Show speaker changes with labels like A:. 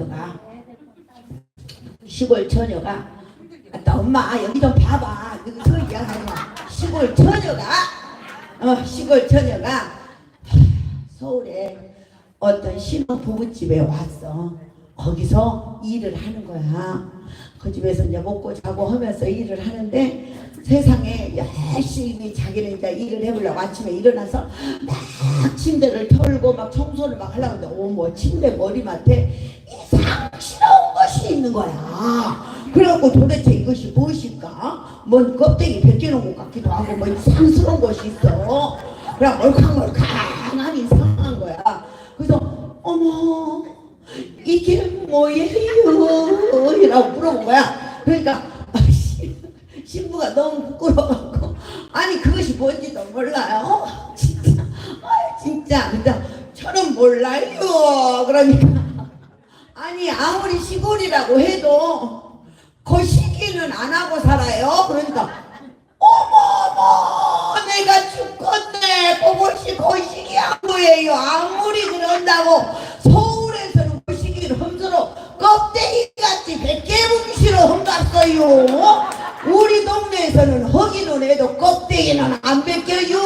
A: 처녀가 시골 처녀가 나 엄마 여기 좀 봐봐. 여기서 이야기하는 시골 처녀가 시골 처녀가 서울에 어떤 신혼 부부집에 왔어. 거기서 일을 하는 거야. 그 집에서 이제 먹고 자고 하면서 일을 하는데 세상에 열심히 자기는 이제 일을 해보려고 아침에 일어나서 막 침대를 털고 막 청소를 막 하려고 하는데 어머 침대 머리맡에 이상스러운 것이 있는 거야. 그래갖고 도대체 이것이 무엇일까? 뭔 껍데기 벗겨놓은 것 같기도 하고 뭐 이상스러운 것이 있어. 그냥 멀캉멀캉한 이상한 거야. 그래서 어머 이게 뭐예요? 이라고 물어본 거야. 그러니까 신부가 너무 부끄러워갖고 아니 그것이 뭔지도 몰라요. 진짜 근데 저는 몰라요. 그러니까 아니 아무리 시골이라고 해도 거시기는 안 하고 살아요. 그러니까 어머머 내가 죽겠네. 그것이 거시기 한 거예요. 아무리 그런다고 서울에서는 거시기를 험수로 껍데기같이 백개봉시로 험갔어요. 우리 동네에서는 허기는 해도 껍데기는 안 벗겨요.